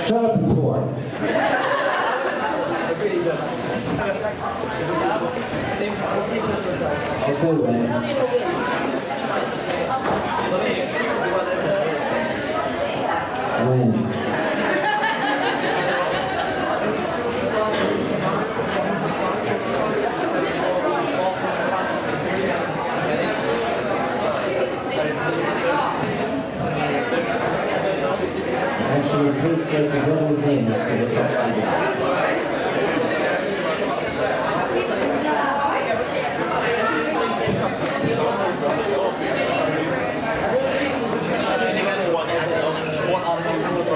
Shut up and pour. I'll say when. When? Actually, it tastes like the devil's name.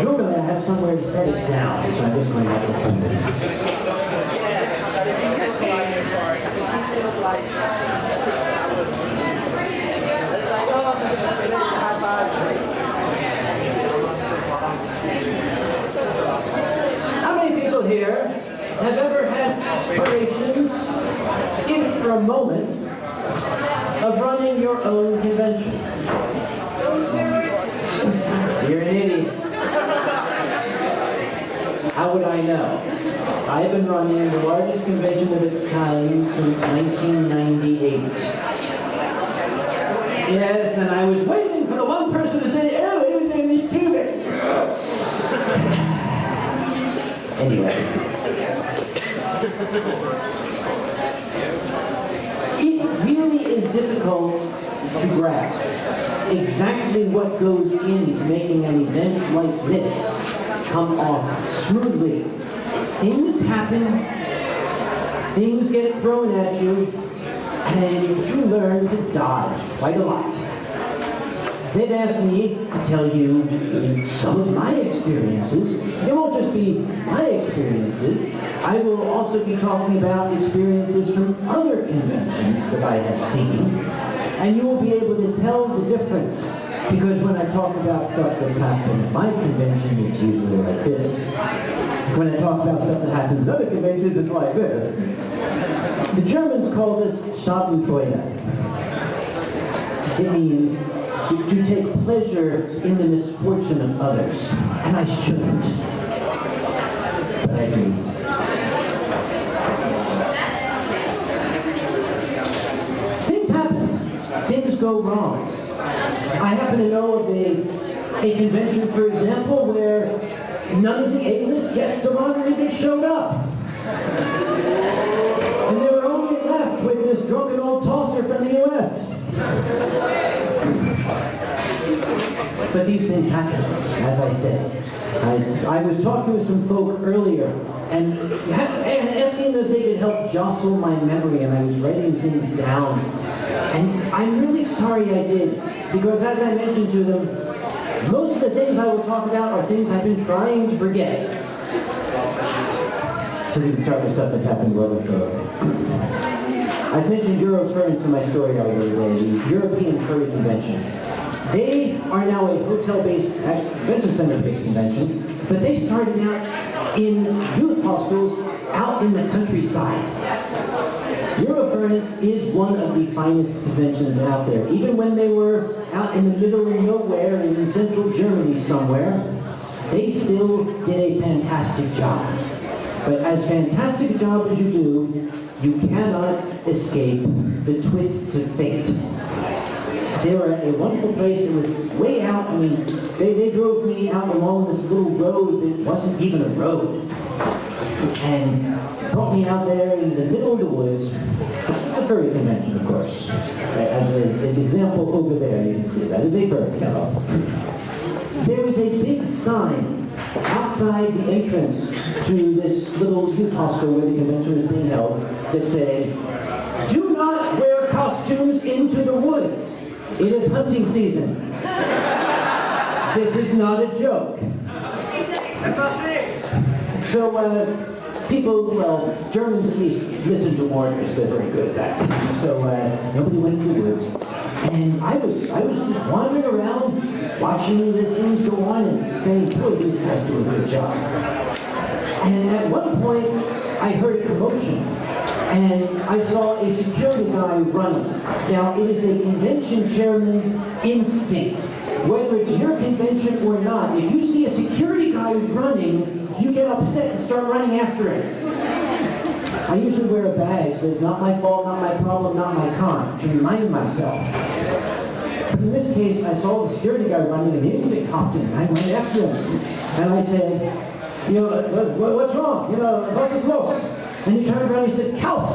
Normally I have somewhere to set it down, so I'm just going to have to open it. How many people here have ever had aspirations, even for a moment, of running your own convention? You're an idiot. How would I know? I've been running the largest convention of its kind since 1998. Yes, and I was waiting for the one person to say, oh, it was going to be too big. Anyway. It really is difficult to grasp exactly what goes into making an event like this come off smoothly. Things happen, things get thrown at you, and you learn to dodge quite a lot. They've asked me to tell you some of my experiences. It won't just be my experiences. I will also be talking about experiences from other conventions that I have seen. And you will be able to tell the difference. Because when I talk about stuff that's happened at my convention, it's usually like this. When I talk about stuff that happens at other conventions, it's like this. The Germans call this Schadenfreude. It means to take pleasure in the misfortune of others. And I shouldn't. But I do. Things happen. Things go wrong. I happen to know of a convention, for example, where none of the A-list guests of honor even showed up. And they were only left with this drunken old tosser from the U.S. But these things happen, as I said. I was talking with some folk earlier and asking if they could help jostle my memory, and I was writing things down. And I'm really sorry I did, because as I mentioned to them, most of the things I will talk about are things I've been trying to forget. So we can start with stuff that's happened well ago. I've mentioned Eurofurnace in my story earlier today, the European Furry Convention. They are now a hotel-based, convention center-based convention, but they started out in youth hostels out in the countryside. Eurofurnace is one of the finest conventions out there. Even when they were out in the middle of nowhere in central Germany somewhere, they still did a fantastic job. But as fantastic a job as you do, you cannot escape the twists of fate. They were at a wonderful place that was way out. I mean, they drove me out along this little road that wasn't even a road. And brought me out there in the middle of the woods. It's a furry convention, of course. As an example over there, you can see that is a furry kennel. There was a big sign outside the entrance to this little youth hostel where the convention is being held that said, "Do not wear costumes into the woods. It is hunting season." This is not a joke. So people, well, Germans at least listen to warners. They're very good at that. So nobody went into the woods. And I was just wandering around, watching the things go on and saying, boy, these guys do a good job. And at one point, I heard a commotion. And I saw a security guy running. Now, it is a convention chairman's instinct. Whether it's your convention or not, if you see a security guy running, you get upset and start running after him. I usually wear a badge that says, "Not my fault, not my problem, not my con," to remind myself. But in this case, I saw the security guy running and instantly hopped in. I went after him. And I said, "What's wrong? Was ist los?" And he turned around and he said, "Kaus."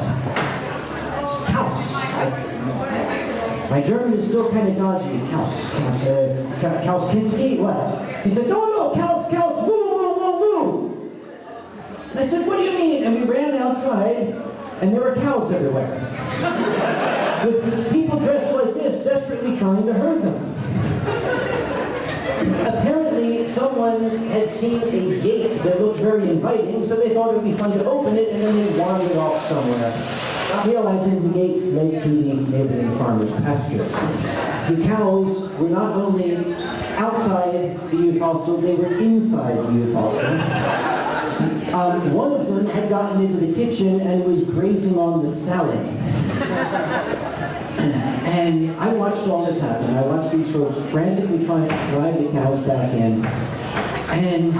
Kaus. My German is still kind of dodgy. Kaus. Kaus Kinski? What? He said, "No, Kaus, woo, woo, woo, woo." And I said, "What do you mean?" And we ran outside, and there were cows everywhere. With people dressed like this, desperately trying to herd them. Apparently, someone had seen a gate that looked very inviting, so they thought it would be fun to open it, and then they wandered off somewhere, not realizing the gate led to the neighboring farmer's pasture. The cows were not only outside the youth hostel, they were inside the youth hostel. One of them had gotten into the kitchen and was grazing on the salad. And I watched all this happen. I watched these folks frantically trying to drive the cows back in. And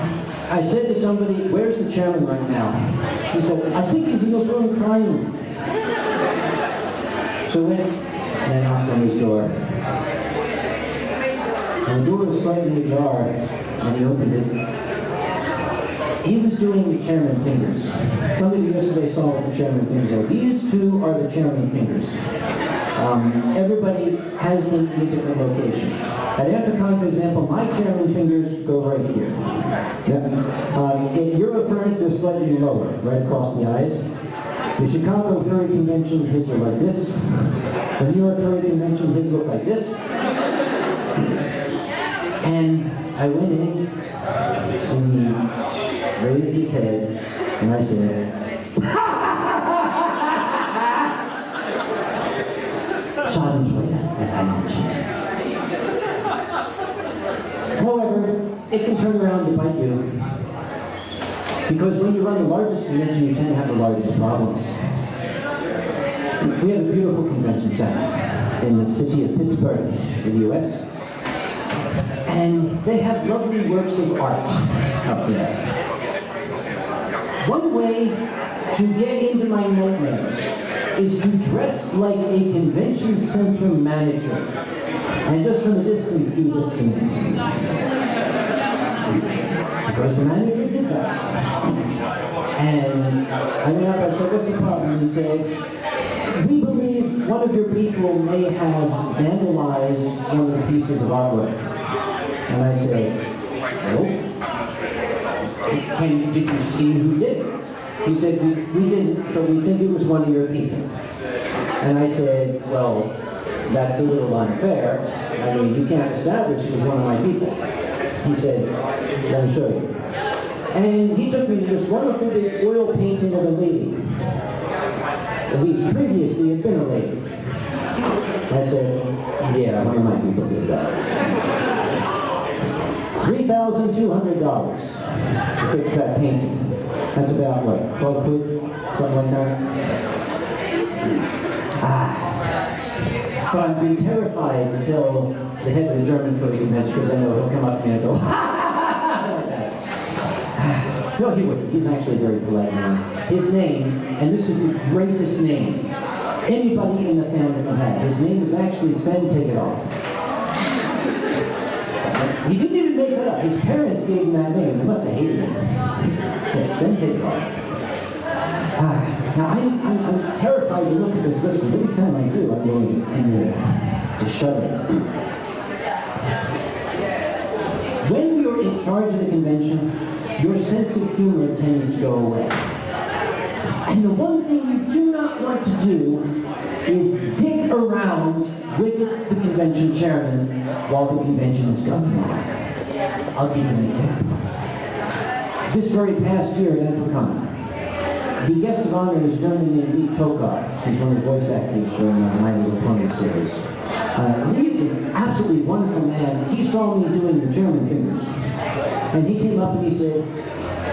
I said to somebody, "Where's the chairman right now?" He said, "I think he's in this room crying." So I went and I knocked on his door. And the door was slightly ajar, and he opened it. He was doing the chairman fingers. Somebody yesterday saw what the chairman fingers are. These two are the chairman fingers. Everybody has them in a different location. At AFRICON, for example, my chairman fingers go right here. Yep. In Eurofurnace, they're slightly lower, right across the eyes. The Chicago Furry Convention, his are like this. The New York Furry Convention, his look like this. And I went in, and he raised his head, and I said, Schadenfreude, as I mentioned. However, it can turn around to bite you. Because when you run the largest convention, you tend to have the largest problems. We have a beautiful convention center in the city of Pittsburgh, in the U.S. And they have lovely works of art up there. One way to get into my nightmares is to dress like a convention center manager. And just from a distance, do this to me. Because the manager did that. And I went up, I said, "What's the problem?" He said, "We believe one of your people may have vandalized one of the pieces of artwork." And I said, "Nope. Did you see who did it?" He said, we didn't, but we think it was one of your people." And I said, "Well, that's a little unfair. I mean, you can't establish it was one of my people." He said, "Let me show you." And he took me to this wonderful big oil painting of a lady. At least previously had been a lady. I said, "Yeah, one of my people did that." $3,200 to fix that painting. That's about, what, 12 quid? Something like that? So I've been terrified to tell the head of the German Furry Convention because I know he'll come up to me and go, like that. No, he wouldn't. He's actually a very polite man. His name, and this is the greatest name anybody in the family can have. His name is actually Sven Take It Off. He didn't even make it up. His parents gave him that name. They must have hated him. Yes, Sven Take It Off. Now, I'm terrified to look at this list because every time I do, I'm going to shudder. When you're in charge of the convention, your sense of humor tends to go away. And the one thing you do not want to do is dick around with the convention chairman while the convention is going on. I'll give you an example. This very past year at Anticon, the guest of honor is a gentleman named Lee Tokar. He's one of the voice actors from the My Little Pony series. Lee's an absolutely wonderful man. He saw me doing the German fingers. And he came up and he said,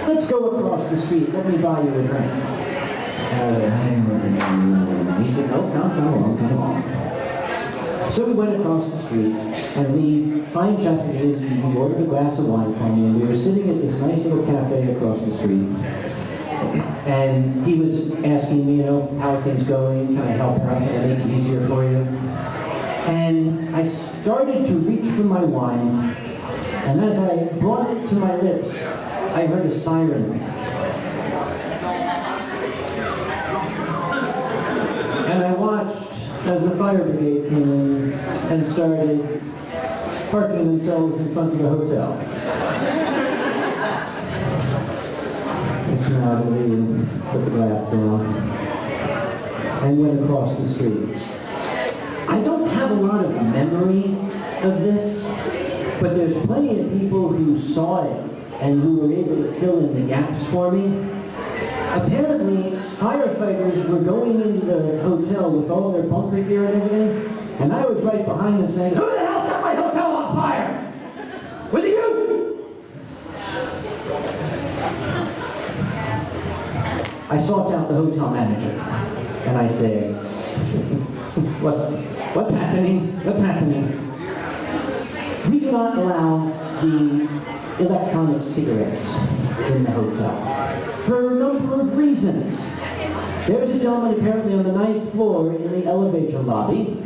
let's go across the street. Let me buy you a drink. He said, no, come along. So we went across the street, and Lee, fine chap it is, he ordered a glass of wine for me, and we were sitting at this nice little cafe across the street. And he was asking me, how are things going? Can I help out? Can I make it easier for you? And I started to reach for my wine, and as I brought it to my lips, I heard a siren. And I watched as the fire brigade came in and started parking themselves in front of the hotel. I smiled at Lee and put the glass down and went across the street. I don't have a lot of memory of this, but there's plenty of people who saw it and who were able to fill in the gaps for me. Apparently, firefighters were going into the hotel with all their bunker gear and everything, and I was right behind them saying, who the hell set my hotel on fire? Was it you? I sought out the hotel manager, and I said, what's happening? What's happening? We do not allow the electronic cigarettes in the hotel for a number of reasons. There's a gentleman apparently on the 9th floor in the elevator lobby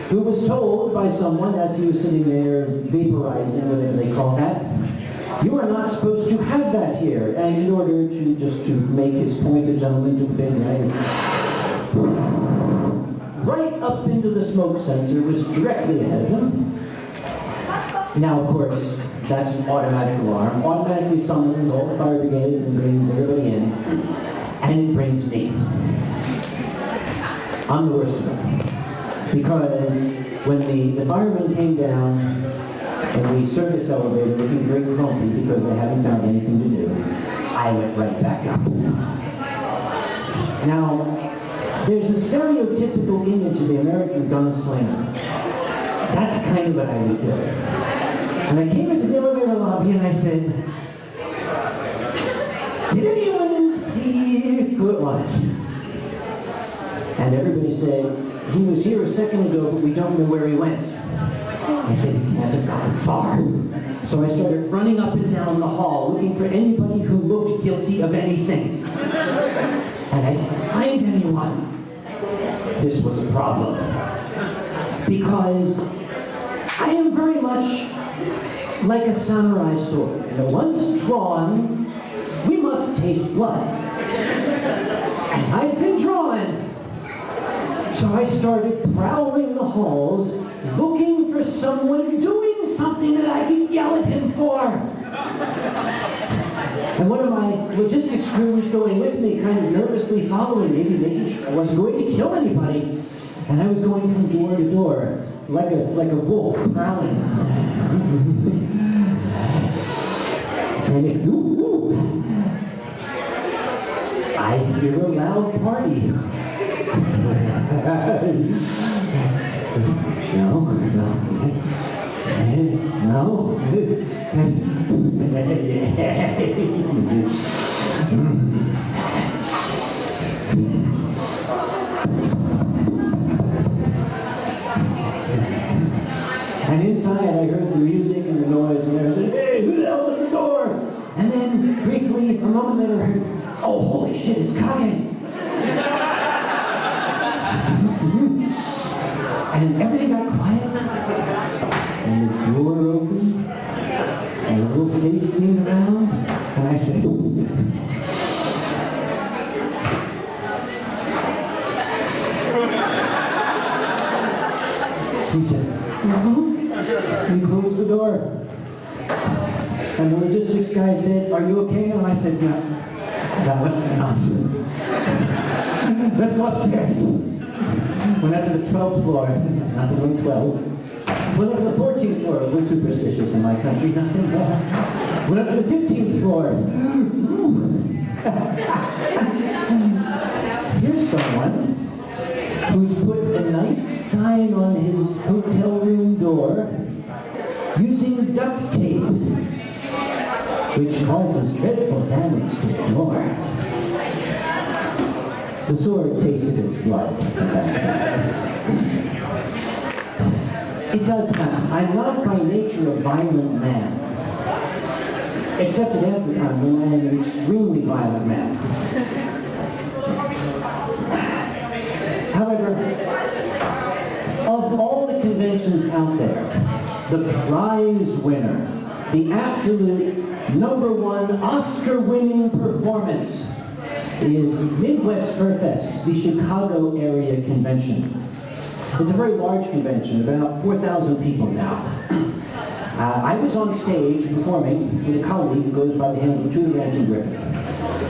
who was told by someone as he was sitting there vaporizing, whatever they call that, you are not supposed to have that here. And in order to just to make his point, the gentleman took a big right up into the smoke sensor, was directly ahead of him. Now, of course, that's an automatic alarm. Automatically summons all the fire brigades and brings everybody in, and it brings me. I'm the worst of it. Because when the firemen came down in the service elevator looking very grumpy because they haven't found anything to do, I went right back up. Now, there's a stereotypical image of the American gunslinger. That's kind of what I was doing. And I came into the elevator lobby and I said, did anyone see who it was? And everybody said, he was here a second ago, but we don't know where he went. I said, he can't have gone far. So I started running up and down the hall, looking for anybody who looked guilty of anything. And I didn't find anyone. This was a problem. Because I am very much like a samurai sword. And once drawn, we must taste blood. And I've been drawn. So I started prowling the halls, looking for someone doing something that I could yell at him for. And one of my logistics crew was going with me, kind of nervously following me, making sure I wasn't going to kill anybody. And I was going from door to door, like a wolf prowling. And I hear a loud party. No. And inside I heard the music and the noise, and I said, hey, who the hell's at the door? And then briefly, a moment later, I heard, oh, holy shit, it's Kage. And everything got quiet, and the door opened, and a little face leaned around, and I said, he said, no. And he closed the door. And the logistics guy said, "Are you okay?" And I said, "No, that wasn't enough. Let's go upstairs." Went up to the 12th floor, nothing like 12. Went up to the 14th floor, we're superstitious in my country, nothing there. Went up to the 15th floor. Here's someone who's put a nice sign on his hotel room door using duct tape, which causes dreadful damage to the door. The sword tasted of blood. It does happen. I'm not by nature a violent man. Except at African, when I am an extremely violent man. However, of all the conventions out there, the prize winner, the absolute #1 Oscar-winning performance is Midwest Fur Fest, the Chicago area convention. It's a very large convention, about 4,000 people now. I was on stage performing with a colleague who goes by the name of Tudor Rankin Griffin.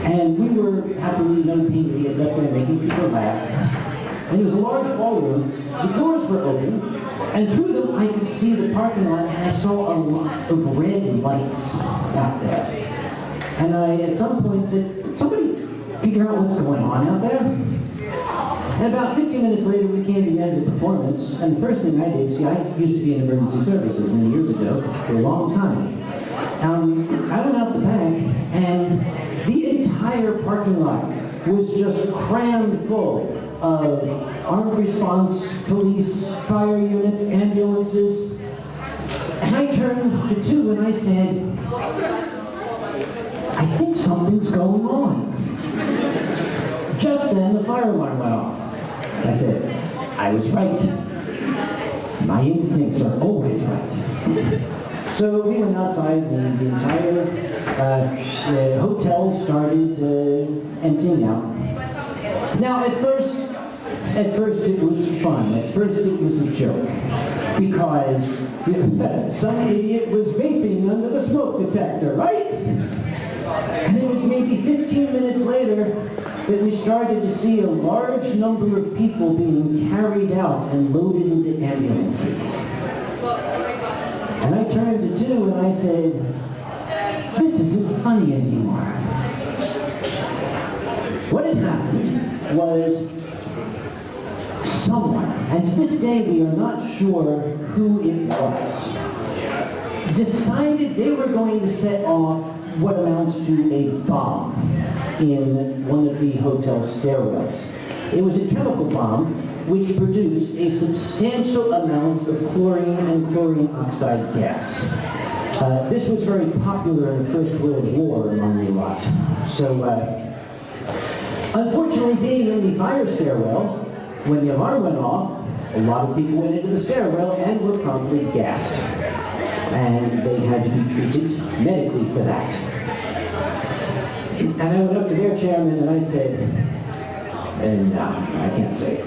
And we were happily young idiots up there making people laugh. And it was a large ballroom. The doors were open, and through them I could see the parking lot, and I saw a lot of red lights out there. And I, at some point, said, "Somebody figure out what's going on out there?" And about 15 minutes later, we came to the end of the performance, and the first thing I did, see, I used to be in emergency services many years ago, for a long time. I went out the back, and the entire parking lot was just crammed full of armed response, police, fire units, ambulances. And I turned to two and I said, "I think something's going on." Just then, the fire alarm went off. I said, "I was right. My instincts are always right." So we went outside, and the entire hotel started emptying out. Now, at first it was fun. At first it was a joke, because some idiot was vaping under the smoke detector, right? And it was maybe 15 minutes later that we started to see a large number of people being carried out and loaded into ambulances. And I turned to two and I said, "This isn't funny anymore." What had happened was someone, and to this day we are not sure who it was, decided they were going to set off what amounts to a bomb in one of the hotel stairwells. It was a chemical bomb which produced a substantial amount of chlorine and chlorine oxide gas. This was very popular in the First World War among the lot. So, unfortunately, being in the fire stairwell, when the alarm went off, a lot of people went into the stairwell and were promptly gassed. And they had to be treated medically for that. And I went up to their chairman and I said, "No, I can't say it.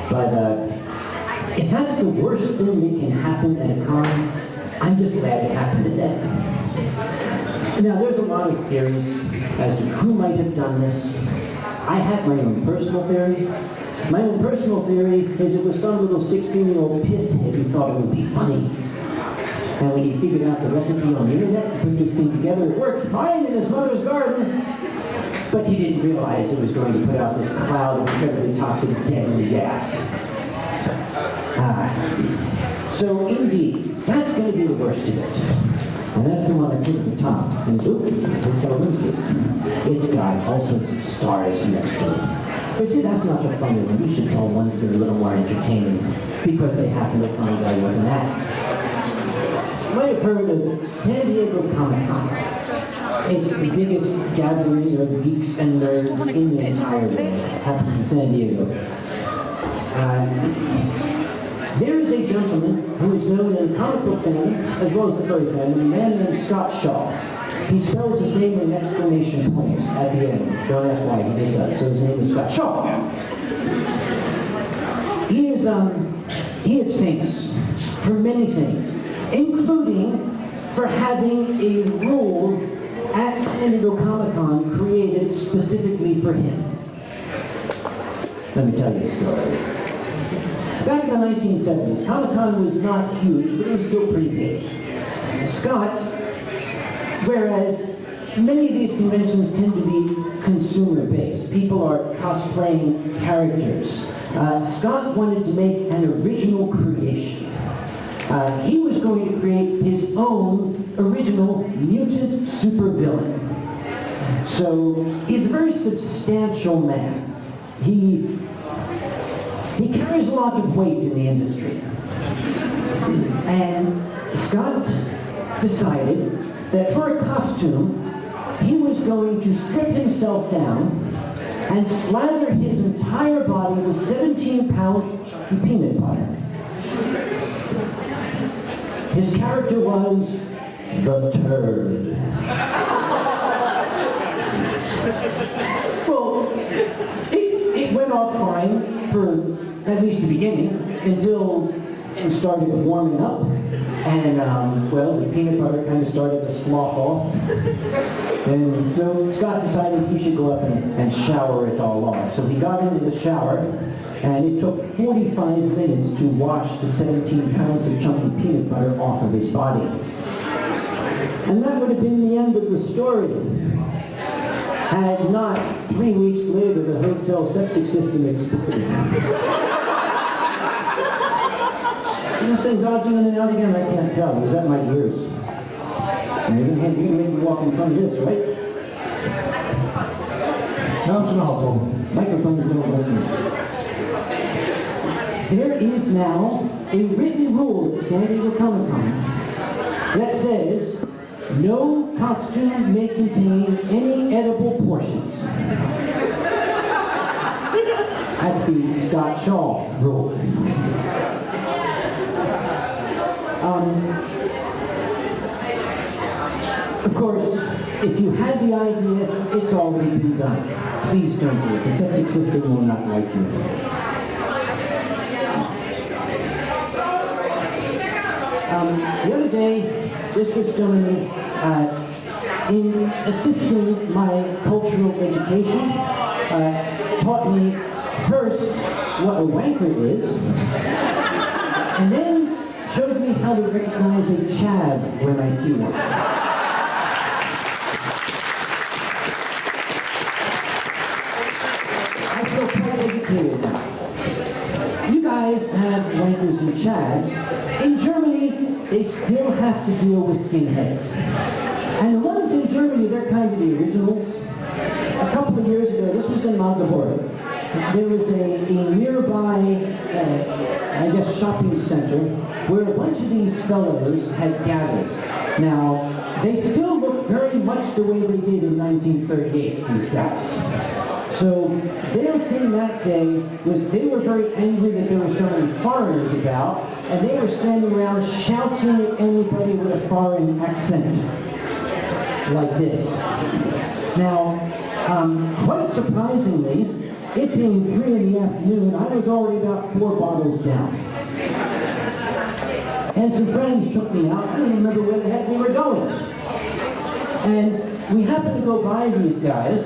But if that's the worst thing that can happen at a con, I'm just glad it happened to them." Now, there's a lot of theories as to who might have done this. I have my own personal theory. My own personal theory is it was some little 16-year-old pisshead who thought it would be funny. And when he figured out the recipe on the internet and put this thing together, it worked fine in his mother's garden. But he didn't realize it was going to put out this cloud of incredibly toxic, deadly gas. So indeed, that's going to be the worst of it. And that's the one I put at the top. And it's got all sorts of stars next to it. But see, that's not the funny one. You should tell ones that are a little more entertaining, because they happen to find I wasn't at. You might have heard of San Diego Comic-Con. It's the biggest gathering of geeks and nerds in the entire world. It happens in San Diego. There is a gentleman who is known in the comic book fandom, as well as the furry fandom, a man named Scott Shaw. He spells his name with an exclamation point at the end. Don't ask why, he just does. So his name is Scott Shaw. He is famous for many things, including for having a rule at San Diego Comic-Con created specifically for him. Let me tell you a story. Back in the 1970s, Comic-Con was not huge, but it was still pretty big. Scott, whereas many of these conventions tend to be consumer-based. People are cosplaying characters. Scott wanted to make an original creation. He was going to create his own original mutant supervillain. So he's a very substantial man. He carries a lot of weight in the industry. And Scott decided that for a costume, he was going to strip himself down and slather his entire body with 17 pounds of peanut butter. His character was the Turd. Well, it went off fine for at least the beginning until it started warming up. And, well, the peanut butter kind of started to slough off. And so Scott decided he should go up and shower it all off. So he got into the shower, and it took 45 minutes to wash the 17 pounds of chunky peanut butter off of his body. And that would have been the end of the story, had not 3 weeks later the hotel septic system exploded. This thing dodging in and out again, I can't tell. It was at my ears. Now you're gonna make me walk in front of this, right? No, it's not also. Microphone's gonna work. There is now a written rule at San Diego Comic-Con that says no costume may contain any edible portions. That's the Scott Shaw rule. Of course, if you had the idea, it's already been done. Please don't do it. The septic system will not like you. The other day, this was gentleman, in assisting my cultural education, taught me first what a wanker is, and then showed me how to recognize a Chad when I see one. I feel quite educated now. You guys have wankers and Chads. In Germany, they still have to deal with skinheads. And the ones in Germany, they're kind of the originals. A couple of years ago, this was in Magdeburg, there was a nearby, I guess, shopping center where a bunch of these fellows had gathered. Now, they still look very much the way they did in 1938, these guys. So their thing that day was they were very angry that there were so many foreigners about, and they were standing around shouting at anybody with a foreign accent, like this. Now, quite surprisingly, it being 3 in the afternoon, I was already about 4 bottles down. And some friends took me out. I don't even remember where the heck we were going. And we happened to go by these guys,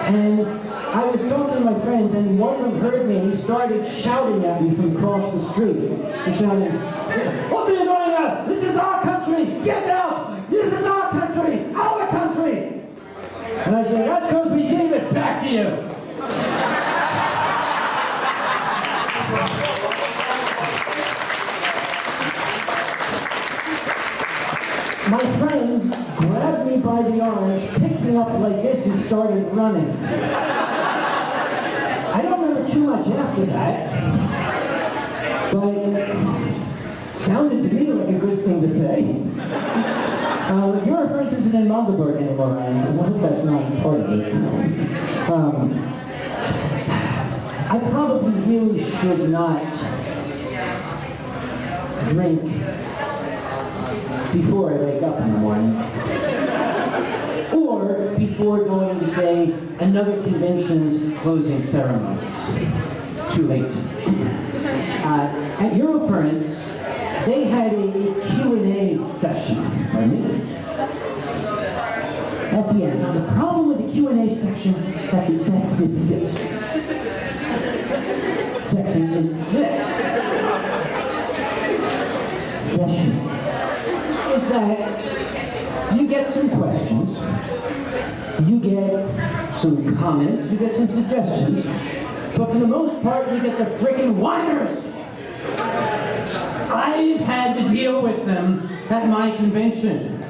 and I was talking to my friends, and one of them heard me, and he started shouting at me from across the street. He shouted, "What are you doing here? This is our country! Get out! This is our country! Our country!" And I said, "That's because we gave it back to you." My friends grabbed me by the arms, picked me up like this, and started running. I don't remember too much after that, but it sounded to me like a good thing to say. Your reference isn't in Magdeburg anymore, and I hope that's not part of it. I probably really should not drink before I wake up in the morning, or before going to, say, another convention's closing ceremonies. Too late. At Europrints, they had a Q&A session session. Pardon me? At the end. Now, the problem with the Q&A section is that you get some questions, you get some comments, you get some suggestions, but for the most part, you get the freaking whiners. I've had to deal with them at my convention.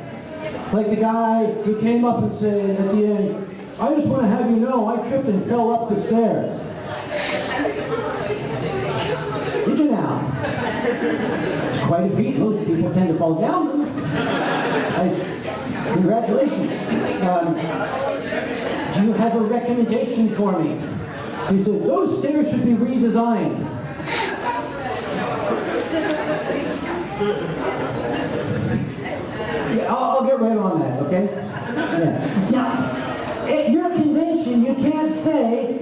Like the guy who came up and said at the end, I just want to have you know I tripped and fell up the stairs. Did you now? It's quite a feat. Most people tend to fall down them. Congratulations. Do you have a recommendation for me? He said, those stairs should be redesigned. Yeah, I'll get right on that, okay? Yeah. Now, at your convention, you can't say,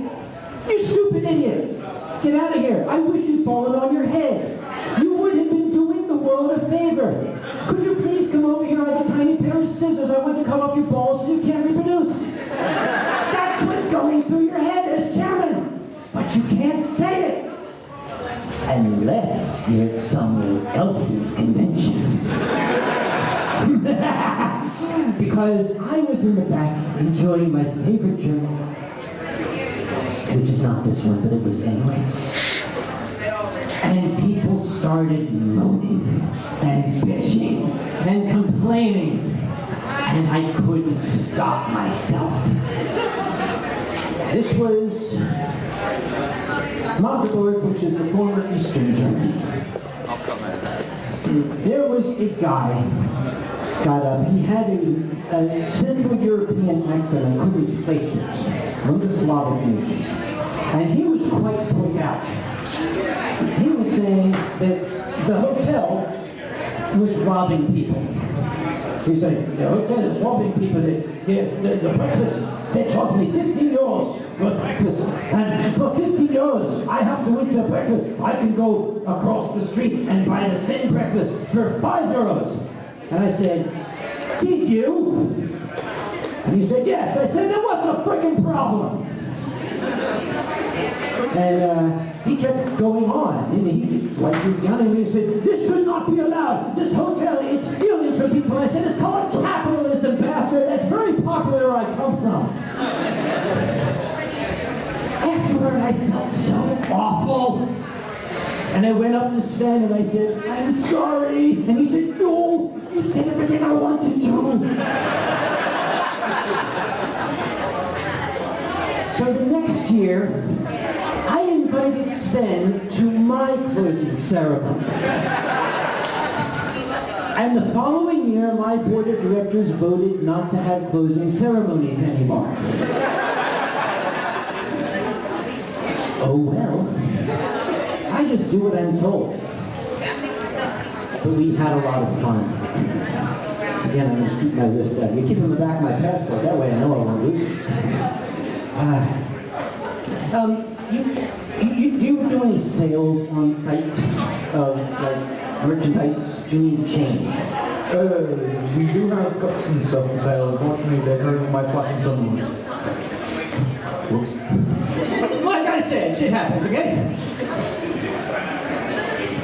you stupid idiot, get out of here. I wish you'd fallen on your head. You would have been doing the world a favor. Could you please come over here? I have a tiny pair of scissors. I want to cut off your balls so you can't reproduce. That's what's going through your head as chairman. But you can't say it. Unless you're at someone else's convention. Because I was in the back enjoying my favorite journal, which is not this one, but it was anyway. And people started moaning and bitching and complaining, and I couldn't stop myself. This was Magdeburg, which is the former Eastern Germany. There was a guy got up. He had a Central European accent. I couldn't place it. One of the Slavic nations. And he was quite put out. He was saying that the hotel was robbing people. He said, the hotel is robbing people. The breakfast, they charge me 15 euros for breakfast. And for 15 euros, I have to eat the breakfast. I can go across the street and buy the same breakfast for 5 euros. And I said, did you? And he said, yes. I said, there wasn't a freaking problem. And he kept going on. And he like yelling at me and said, this should not be allowed. This hotel is stealing from people. I said, it's called capitalism, bastard. That's very popular where I come from. Afterward, I felt so awful. And I went up to Sven and I said, I'm sorry. And he said, no, you said everything I wanted to. So the next year, I invited Sven to my closing ceremonies. And the following year, my board of directors voted not to have closing ceremonies anymore. Oh well. I just do what I'm told. But we had a lot of fun. Again, I'm going to keep my list out. You keep it in the back of my passport. That way I know I won't lose it. Do you do any sales on site of like merchandise? Do you need change? We do have cups and stuff for sale. Unfortunately, they're currently my flashing some. Whoops. Like I said, shit happens, okay?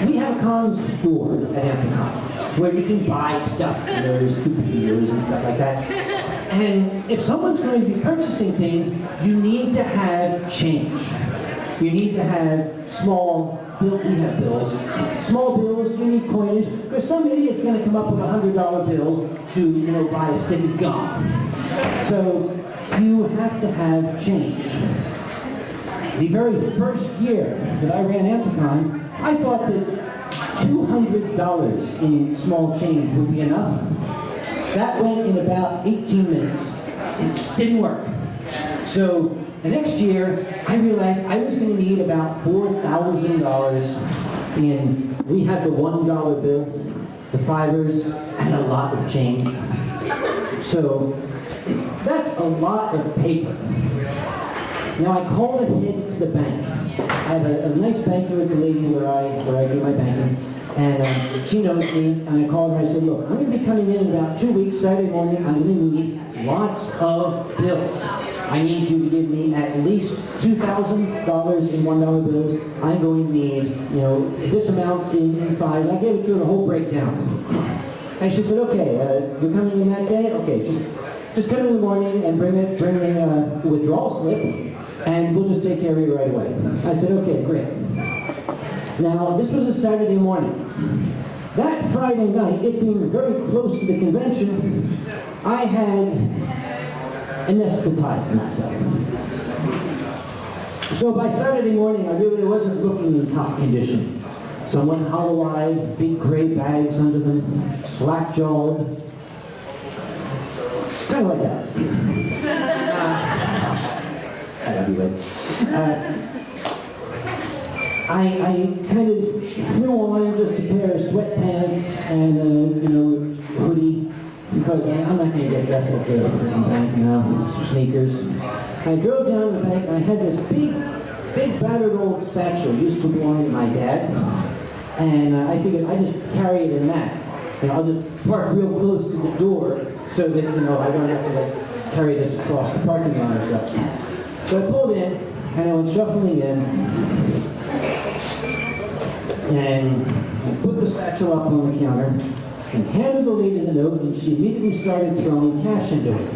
We have a con store at Amphicon where you can buy stuff, there's souvenirs and stuff like that. And if someone's going to be purchasing things, you need to have change. You need to have small bills. We have bills. Small bills, you need coinage. There's some idiot's going to come up with a $100 bill to, buy a stick of gum. So you have to have change. The very first year that I ran Amphicon, I thought that $200 in small change would be enough. That went in about 18 minutes. It didn't work. So the next year, I realized I was going to need about $4,000 in, we had the $1 bill, the fivers, and a lot of change. So that's a lot of paper. Now I called ahead to the bank. I have a nice banker at the lady where I do my banking. And she knows me, and I called her and I said, look, I'm going to be coming in about 2 weeks, Saturday morning. I'm going to need lots of bills. I need you to give me at least $2,000 in $1 bills. I'm going to need, this amount in 5. I gave it to her the whole breakdown. And she said, okay, you're coming in that day? Okay, just come in the morning and bring in a withdrawal slip, and we'll just take care of you right away. I said, okay, great. Now, this was a Saturday morning. That Friday night, it being very close to the convention, I had anesthetized myself. So by Saturday morning, I really wasn't looking in top condition. Somewhat hollow-eyed, big gray bags under them, slack-jawed. Kind of like that. I kind of threw on just a pair of sweatpants and hoodie, because I'm not going to get dressed up there for the bank, sneakers. I drove down to the bank and I had this big battered old satchel used to belong to my dad, and I figured I'd just carry it in that. I'll just park real close to the door so that I don't have to carry this across the parking lot or stuff. So I pulled in and I went shuffling in and put the satchel up on the counter and handed the lady the note, and she immediately started throwing cash into it.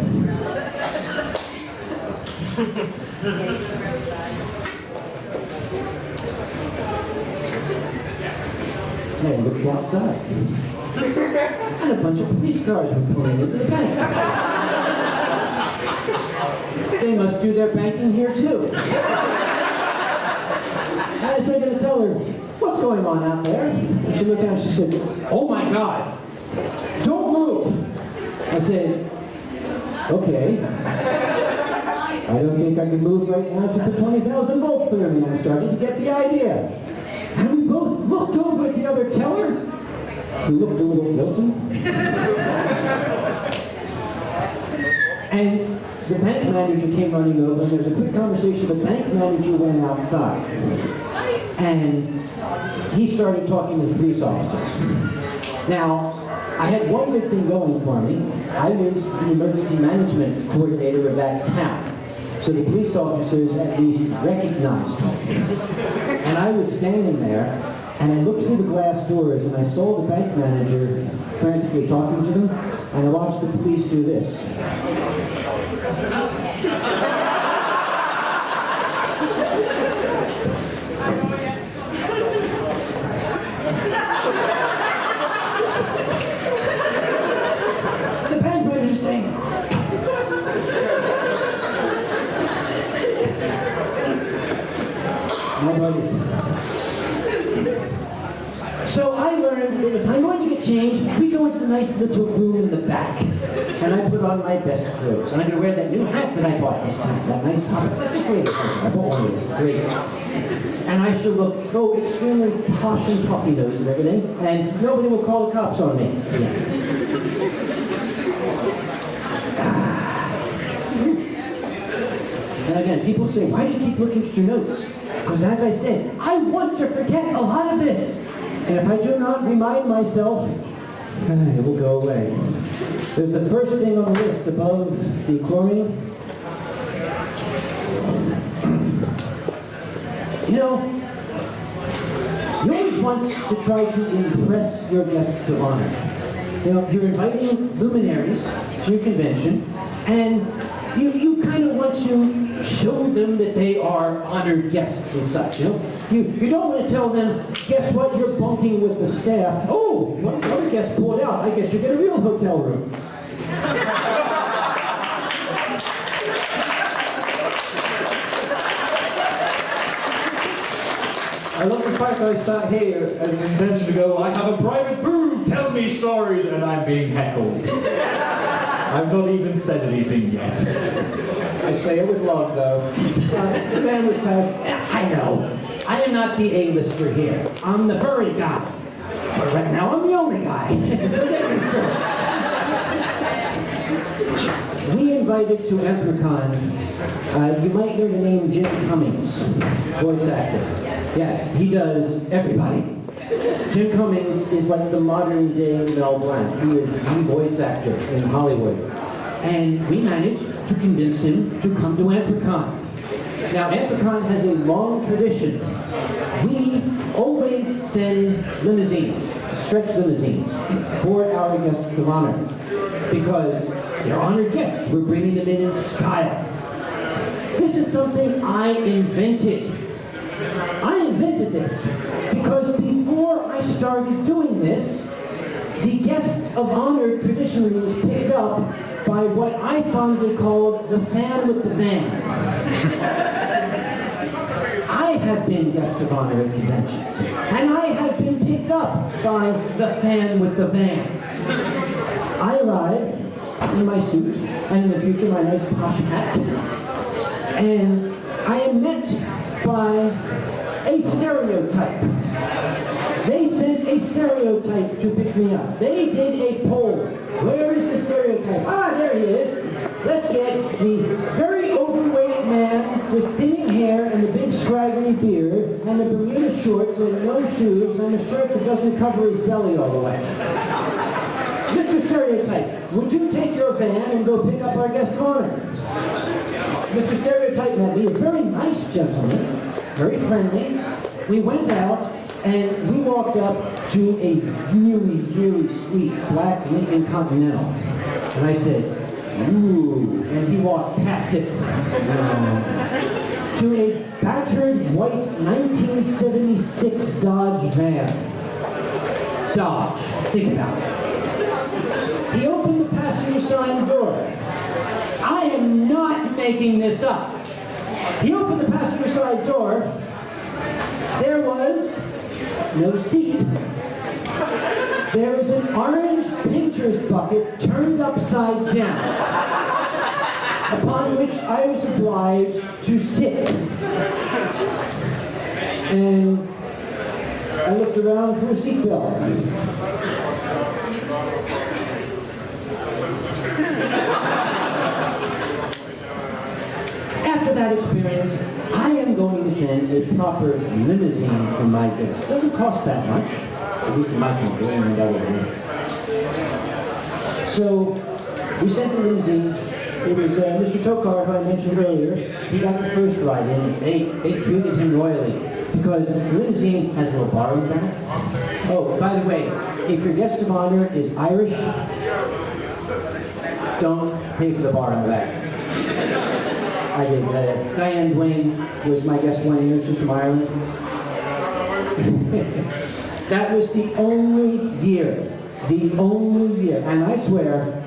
I looked outside, and a bunch of police cars were pulling into the bank. They must do their banking here too. And I said, I'm going to tell her, what's going on out there? And she looked down and she said, oh my God, don't move. I said, okay. I don't think I can move right now to put 20,000 volts through me. I'm starting to get the idea. And we both looked over at the other teller, who looked a little guilty. And the bank manager came running over, and there was a quick conversation. The bank manager went outside, and he started talking to the police officers. Now, I had one good thing going for me. I was the emergency management coordinator of that town. So the police officers at least recognized me. And I was standing there, and I looked through the glass doors, and I saw the bank manager frantically talking to them, and I watched the police do this. The bank manager saying, so I learned that if I'm going to get changed, we go into the nice little room in the back. And I put on my best clothes. And I'm going to wear that new hat that I bought this time. That nice top. I bought one of these. Great. And I should look extremely posh and puffy-nosed and everything. And nobody will call the cops on me. Yeah. And again, people say, why do you keep looking at your notes? Because as I said, I want to forget a lot of this. And if I do not remind myself, it will go away. There's the first thing on the list above the chlorine. You always want to try to impress your guests of honor. You're inviting luminaries to your convention, and you kind of want to show them that they are honored guests and such. You don't want to tell them, guess what, you're bunking with the staff. Oh, one other guest pulled out. I guess you get a real hotel room. I love the fact that I sat here as an intention to go, I have a private booth, tell me stories, and I'm being heckled. I've not even said anything yet. I say it with love, though. The man was tired. I know. I am not the A-lister here. I'm the furry guy. But right now I'm the only guy. It's a different story. We invited to EmperCon, you might hear the name Jim Cummings, voice actor. Yes, he does everybody. Jim Cummings is like the modern day Mel Blanc. He is the voice actor in Hollywood. And we managed to convince him to come to Anthrocon. Now, Anthrocon has a long tradition. We always send limousines, stretch limousines, for our guests of honor. Because they're honored guests. We're bringing them in style. This is something I invented. I invented this because before I started doing this, the guest of honor traditionally was picked up by what I fondly called the fan with the van. I have been guest of honor at conventions, and I have been picked up by the fan with the van. I arrive in my suit, and in the future my nice posh hat, and I am met by a stereotype. They sent a stereotype to pick me up. They did a poll. Where is the stereotype? Ah, there he is. Let's get the very overweight man with thinning hair and the big scraggly beard and the Bermuda shorts and no shoes and a shirt that doesn't cover his belly all the way. Mr. Stereotype, would you take your van and go pick up our guest of honor? Mr. Stereotype met me, a very nice gentleman, very friendly. We went out and we walked up to a really, really sweet black Lincoln Continental. And I said, ooh, and he walked past it. To a battered white 1976 Dodge van. Dodge, think about it. He opened the passenger side door. I am not making this up. He opened the passenger side door. There was no seat. There is an orange painter's bucket turned upside down, upon which I was obliged to sit. And I looked around for a seatbelt. After that experience, I am going to send a proper limousine for my guests. It doesn't cost that much, at least in my country, and that over here. So we sent the limousine. It was Mr. Tokar, who I mentioned earlier. He got the first ride in. They treated him royally because the limousine has a little bar in the back. Oh, by the way, if your guest of honor is Irish, don't pay for the bar in the back. I did. Diane Duane was my guest 1 year. She's from Ireland. That was the only year. The only year. And I swear,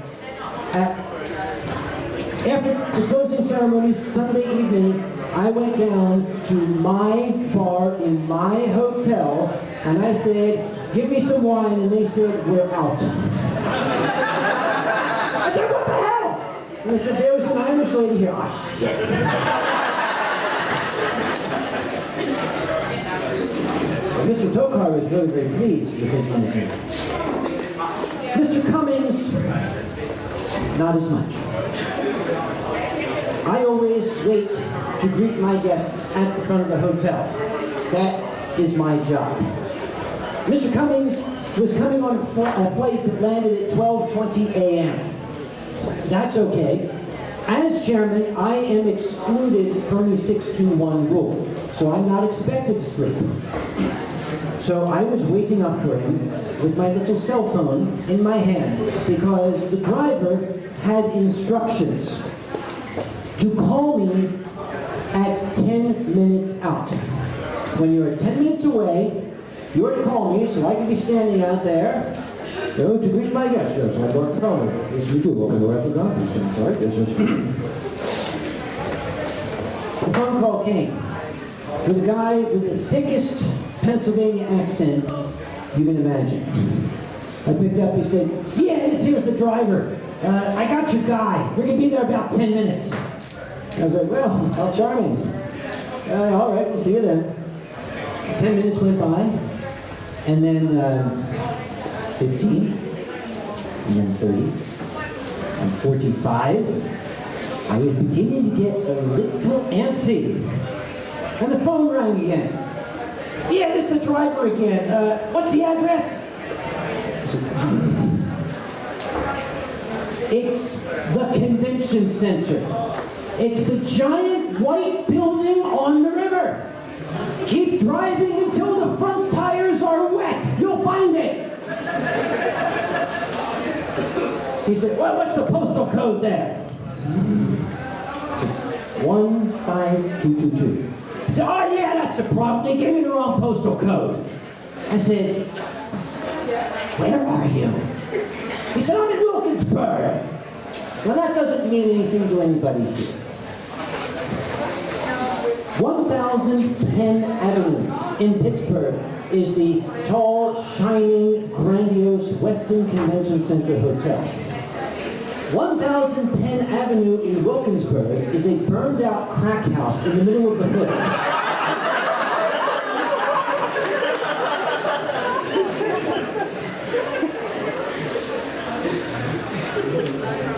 after the closing ceremonies Sunday evening, I went down to my bar in my hotel, and I said, give me some wine, and they said, we're out. I said, what the hell? And they said, there was an Irish lady here. Ah, shit. Well, Mr. Tokar was very, very pleased with his limousine. Mr. Cummings, not as much. I always wait to greet my guests at the front of the hotel. That is my job. Mr. Cummings was coming on a flight that landed at 12:20 a.m. That's okay. As chairman, I am excluded from the 621 rule, so I'm not expected to sleep. So I was waiting up for him with my little cell phone in my hand because the driver had instructions to call me at 10 minutes out. When you're 10 minutes away, you're to call me so I can be standing out there. So to greet my guests, yes, I'm Mark Fowler. Yes, we do. Welcome to Rapid Conference. I'm sorry, yes, yes. The phone call came with a guy with the thickest Pennsylvania accent you can imagine. I picked up, he said, yes, here's the driver. I got your guy. We're going to be there about 10 minutes. I was like, well, how charming. All right, we'll see you then. 10 minutes went by, and then 15, and then 30, and 45. I was beginning to get a little antsy. And the phone rang again. Yeah, this is the driver again. What's the address? It's the convention center. It's the giant white building on the river. Keep driving until the front tires are wet. You'll find it. He said, well, what's the postal code there? 15222. I said, oh yeah, that's the problem. They gave me the wrong postal code. I said, where are you? He said, I'm in Wilkinsburg. Well, that doesn't mean anything to anybody here. 1000 Penn Avenue in Pittsburgh is the tall, shining, grandiose Westin Convention Center Hotel. 1000 Penn Avenue in Wilkinsburg is a burned-out crack house in the middle of the hood.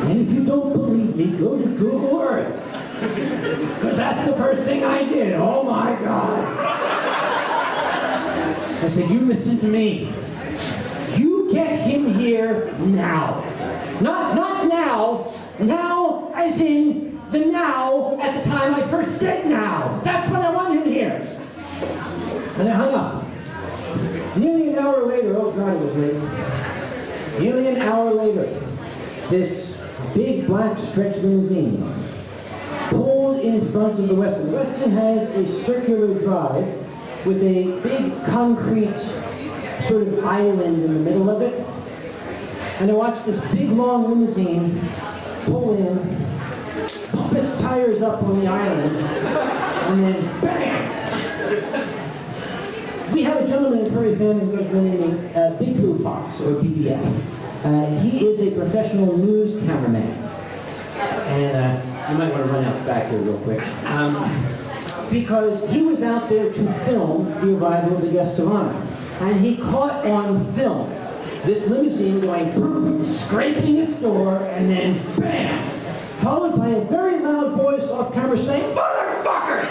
And if you don't believe me, go to Google Earth. Because that's the first thing I did. Oh my God. I said, you listen to me. You get him here now. Not now. Now as in the now at the time I first said now. That's when I want him here. And I hung up. Nearly an hour later, oh God, it was late. Nearly an hour later, this big black stretch limousine pulled in front of the Westin. The Westin has a circular drive with a big concrete sort of island in the middle of it. And I watched this big long limousine pull in, pump its tires up on the island, and then bam! We have a gentleman in Prairie Fan who goes by the name of Big Blue Fox, or BBF. He is a professional news cameraman. And you might want to run out back here real quick. Because he was out there to film the arrival of the guest of honor. And he caught on film this limousine going boom, scraping its door, and then bam! Followed by a very loud voice off camera saying, "Motherfucker!"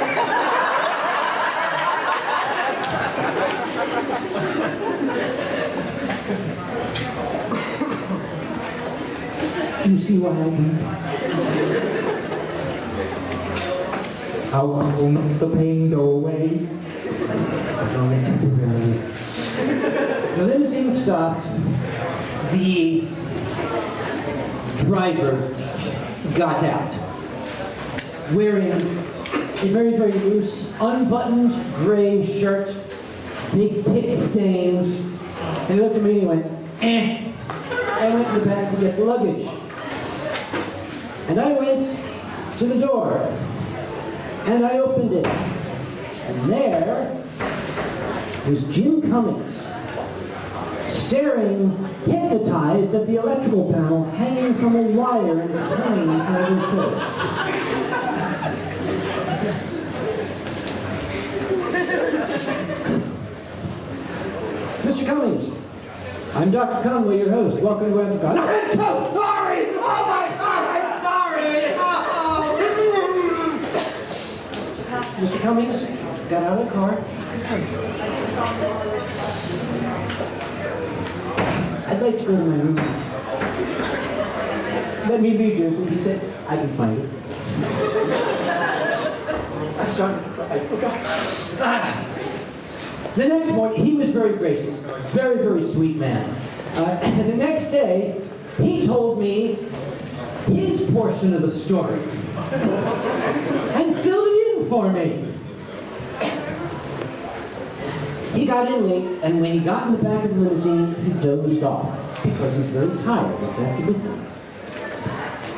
Do you see what happened? How long does the pain go away? Only temporarily. The limousine stopped. The driver got out, wearing a very, very loose, unbuttoned gray shirt, big pit stains. And he looked at me and he went, eh. I went in the back to get the luggage. And I went to the door. And I opened it. And there was Jim Cummings, staring, hypnotized at the electrical panel hanging from a wire and swinging in front of his face. Mr. Cummings, I'm Dr. Conway, your host. Welcome to Web God. I'm so sorry! Oh my God, I'm sorry! Mr. Cummings got out of the car. I'd like to go to my room. Let me read yours. And he said, I can find it. I'm sorry. Oh, God. The next morning, he was very gracious. Very, very sweet man. The next day, he told me his portion of the story. And filled it in for me. He got in late, and when he got in the back of the limousine, he dozed off because he's very tired. That's after midnight.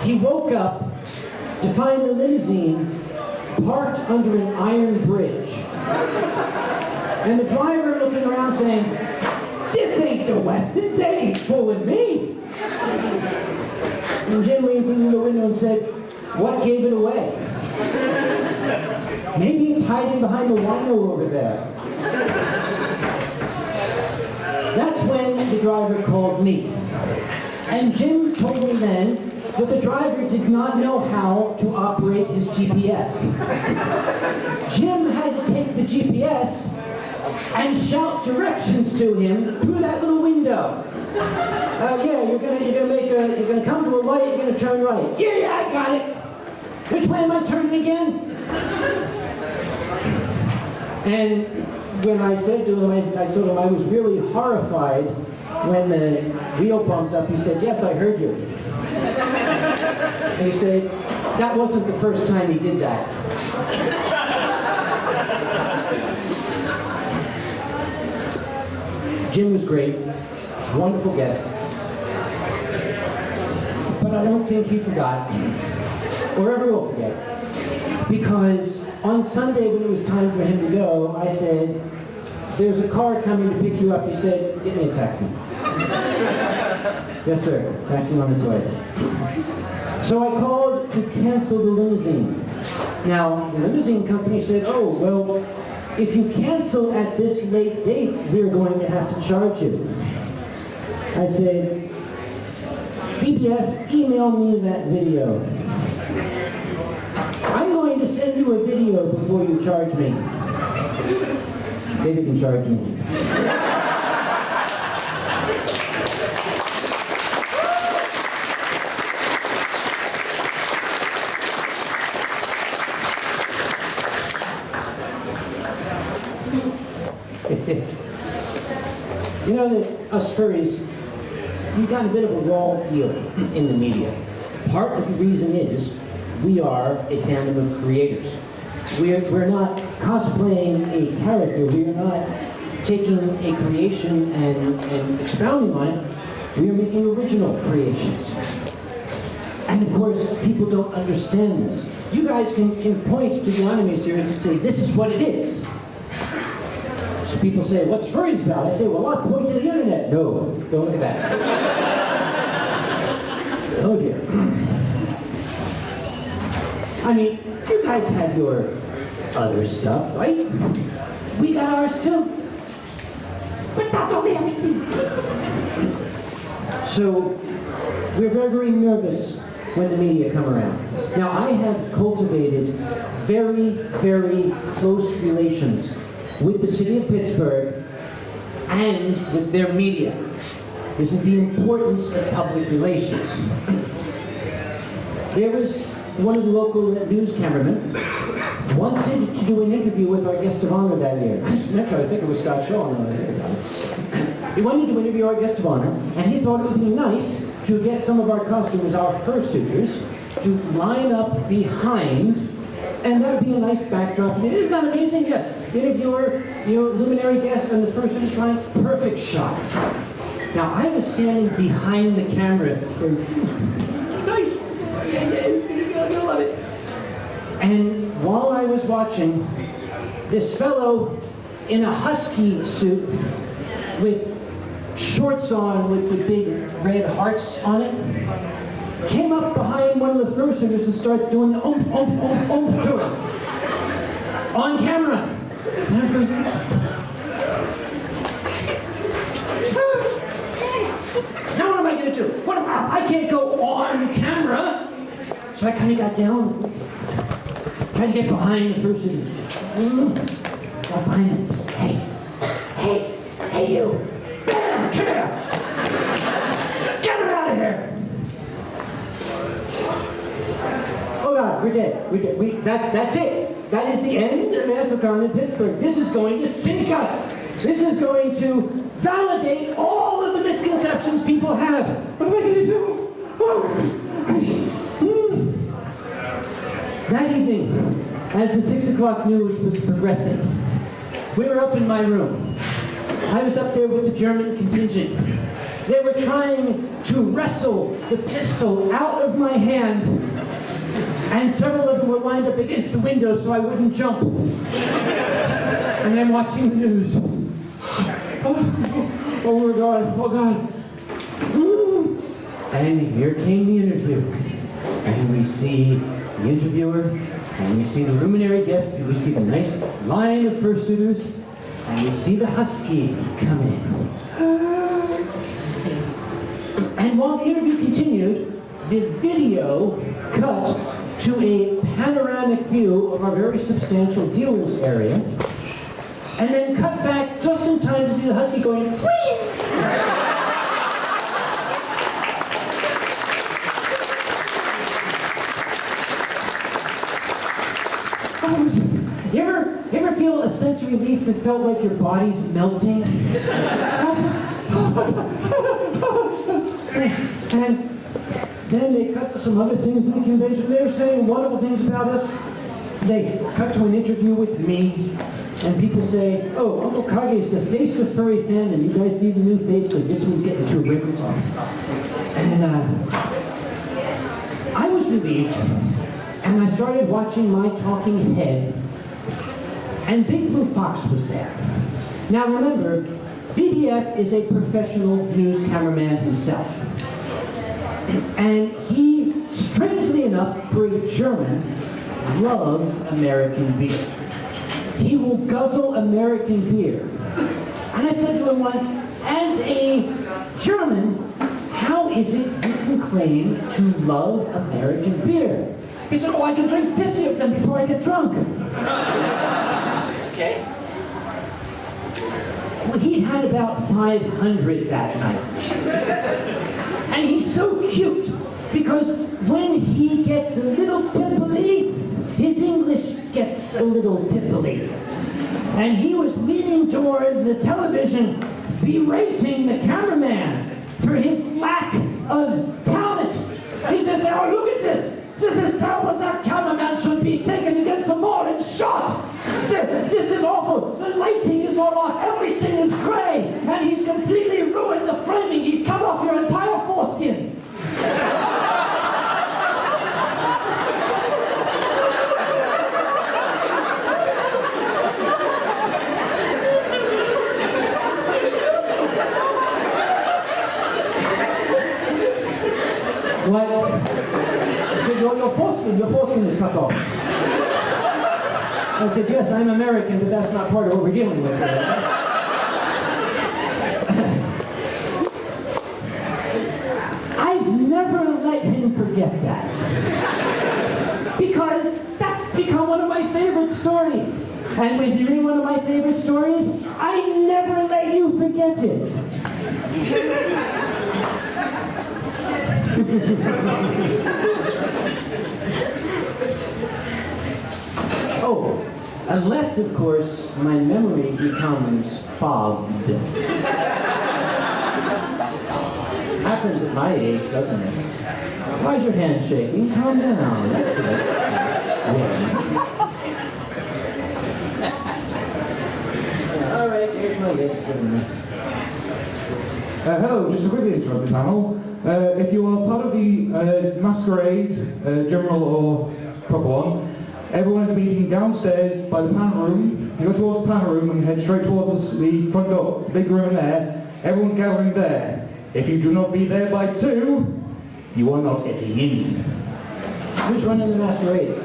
He woke up to find the limousine parked under an iron bridge. And the driver looking around saying, "This ain't the Westin, they ain't fooling me." And Jim leaned through the window and said, "What gave it away?" "Maybe it's hiding behind the wino over there." That's when the driver called me. And Jim told me then that the driver did not know how to operate his GPS. Jim had to take the GPS and shout directions to him through that little window. Yeah, you're gonna come to a light, you're gonna turn right. Yeah, I got it. Which way am I turning again? And when I said to him, I told him I was really horrified when the wheel bumped up. He said, yes, I heard you. And he said, that wasn't the first time he did that. Jim was great, wonderful guest. But I don't think he forgot, or ever will forget, because on Sunday when it was time for him to go, I said, there's a car coming to pick you up. He said, get me a taxi. Yes, sir, taxi on its way. So I called to cancel the limousine. Now, the limousine company said, oh, well, if you cancel at this late date, we're going to have to charge you. I said, BBF, email me that video. I'm going to send you a video before you charge me. They didn't charge me. You know that us furries, we got a bit of a raw deal in the media. Part of the reason is we are a fandom of creators. We're not cosplaying a character. We are not taking a creation and expounding on it. We are making original creations. And of course, people don't understand this. You guys can point to the anime series and say, this is what it is. So people say, what's furries about? I say, well, I'll point to the internet. No, don't look at that. Oh dear. I mean, you guys have your other stuff, right? We got ours too. But that's all they ever see. So, we're very, very nervous when the media come around. Now, I have cultivated very, very close relations with the city of Pittsburgh and with their media. This is the importance of public relations. There was one of the local news cameramen wanted to do an interview with our guest of honor that year. Actually, I think it was Scott Shaw. He wanted to interview our guest of honor, and he thought it would be nice to get some of our customers, our fursuiters, to line up behind, and that would be a nice backdrop. And isn't that amazing? Yes. Interviewer, your luminary guest, and the fursuiters line, perfect shot. Now, I was standing behind the camera. Nice. I love it. And while I was watching, this fellow in a husky suit with shorts on with the big red hearts on it came up behind one of the fursuiters and starts doing the oomph, oomph, oomph, oomph to it on camera. And I was going, now what am I going to do? I can't go on camera. So I kind of got down, tried to get behind the fursuiters. Got behind him. Hey you! Bam! Come here! Get her out of here! Oh God, we're dead. That's it. That is the end of Africon in Pittsburgh. This is going to sink us. This is going to validate all of the misconceptions people have. What am I going to do? That evening, as the 6 o'clock news was progressing, we were up in my room. I was up there with the German contingent. They were trying to wrestle the pistol out of my hand, and several of them were lined up against the window so I wouldn't jump. And I'm watching the news. Oh God, oh God. And here came the interview. And we see the interviewer, and we see the luminary guest, and we see the nice line of fursuiters, and we see the husky come in. And while the interview continued, the video cut to a panoramic view of our very substantial dealer's area. and then cut back just in time to see the husky going, whee! You ever feel a sense of relief that felt like your body's melting? And then they cut to some other things in the convention. They were saying wonderful things about us. They cut to an interview with me, and people say, oh, Uncle Kage is the face of furry fandom. You guys need a new face because this one's getting too wrinkled. And I was relieved, and I started watching my talking head, and Big Blue Fox was there. Now remember, BBF is a professional news cameraman himself. And he, strangely enough, for a German, loves American beer. He will guzzle American beer. And I said to him once, as a German, how is it you can claim to love American beer? He said, oh, I can drink 50 of them before I get drunk. Okay. Well, he had about 500 that night. And he's so cute, because when he gets a little tipply, his English gets a little tipply. And he was leaning towards the television, berating the cameraman for his lack of talent. He says, oh, look at this. This is terrible. That cameraman should be taken to get some more and shot. This is awful. The lighting is all off. Everything is gray. And he's completely ruined the framing. He's cut off your entire foreskin. What? I said, your foreskin is cut off. I said, yes, I'm American, but that's not part of what we're dealing with here. I've never let him forget that. Because that's become one of my favorite stories. And when you read one of my favorite stories, I never let you forget it. Oh, unless, of course, my memory becomes fogged. Happens at my age, doesn't it? Why's your hand shaking? Calm down. That's good. Yeah. All right, here's my list. Hello, just a quick intro to the panel. If you are part of the masquerade, general or proper one, everyone is meeting downstairs by the panel room. You go towards the panel room and you head straight towards the front door, the big room in there. Everyone's gathering there. If you do not be there by 2, you are not getting in. Who's running the masquerade?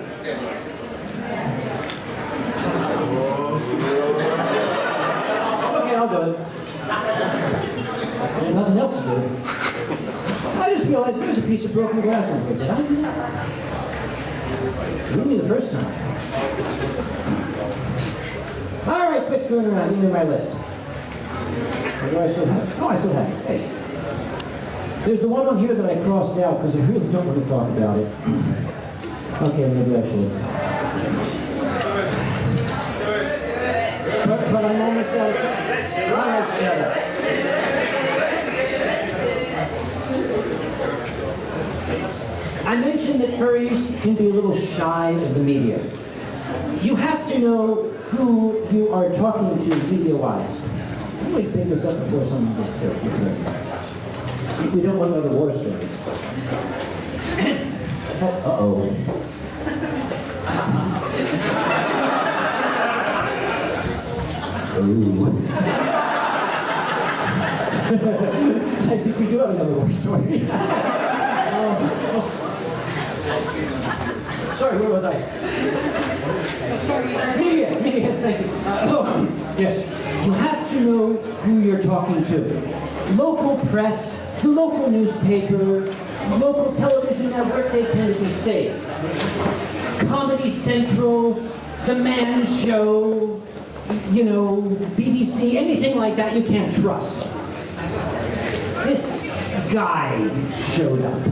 Okay, I'll do it. There's nothing else to do. I just realized there's a piece of broken glass on here. Did I do that? You me the first time. All right, quit screwing around. Give me my list. Or do I still have it? Oh, I still have it. Hey. There's the one on here that I crossed out because I really don't want to talk about it. Okay, maybe I should. But I'm almost out of time. All right, shut up. I mentioned that furries can be a little shy of the media. You have to know who you are talking to media-wise. I'm going to pick this up before someone gets hurt. We don't want another war story. Uh-oh. Ooh. I think we do have another war story. Sorry, where was I? Media, yes, thank you. Yes, you have to know who you're talking to. Local press, the local newspaper, the local television network, they tend to be safe. Comedy Central, The Man Show, you know, BBC, anything like that you can't trust. This guy showed up.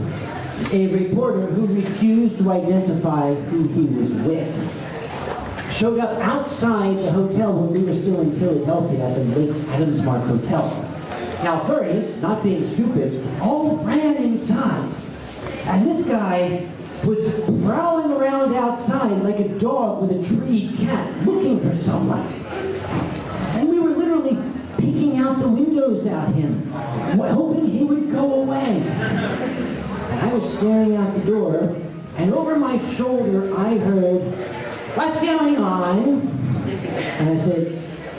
A reporter who refused to identify who he was with. Showed up outside the hotel when we were still in Philadelphia at the Lake Adamsmark Hotel. Now furries, not being stupid, all ran inside. And this guy was prowling around outside like a dog with a treed cat, looking for someone. And we were literally peeking out the windows at him, hoping he would go away. And I was staring out the door, and over my shoulder I heard, "What's going on?" And I said,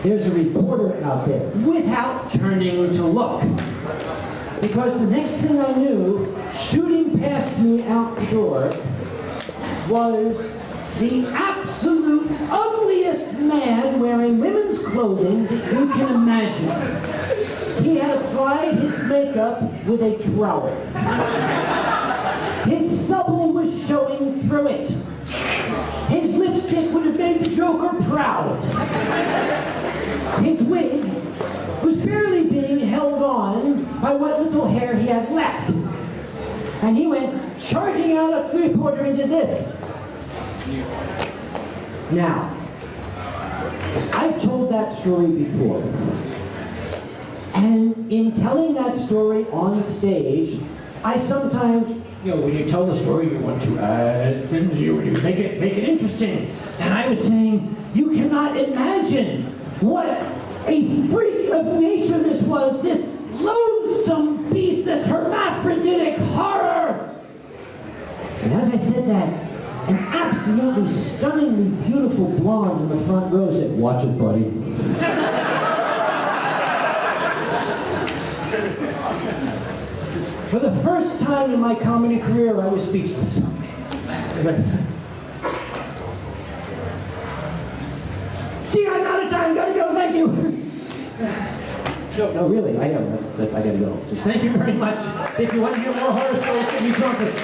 "There's a reporter out there," without turning to look. Because the next thing I knew, shooting past me out the door was the absolute ugliest man wearing women's clothing that you can imagine. He had applied his makeup with a trowel. His stubble was showing through it. His lipstick would have made the Joker proud. His wig was barely being held on by what little hair he had left. And he went charging out a reporter into this. Now, I've told that story before. And in telling that story on stage, I sometimes, when you tell the story, you want to add things, you make it interesting. And I was saying, you cannot imagine what a freak of nature this was, this loathsome beast, this hermaphroditic horror. And as I said that, an absolutely stunningly beautiful blonde in the front row said, "Watch it, buddy." For the first time in my comedy career, I was speechless. Gee, I'm out of time, gotta go, thank you. No, really, I know, I gotta go. Just thank you very much. If you want to hear more horror stories, give me trumpet.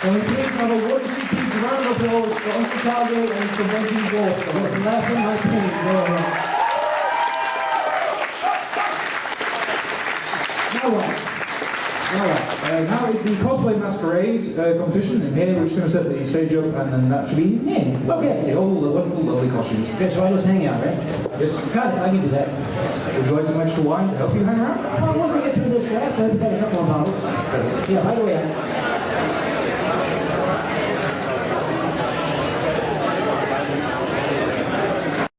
And please have a wonderful big round of applause for Uncle Kage and for Benji Wolf. I'm laughing my pain. Now what? Now it's the cosplay masquerade competition, and here we're just going to set the stage up, and then that should be Yeah, okay. See all the wonderful, lovely costumes. Okay, so I just hang out, right? Yes. Got it, I can do that. Would you like some extra wine to help you hang around? Well, once I get through this draft, I've got a couple of bottles. Yeah, by the way,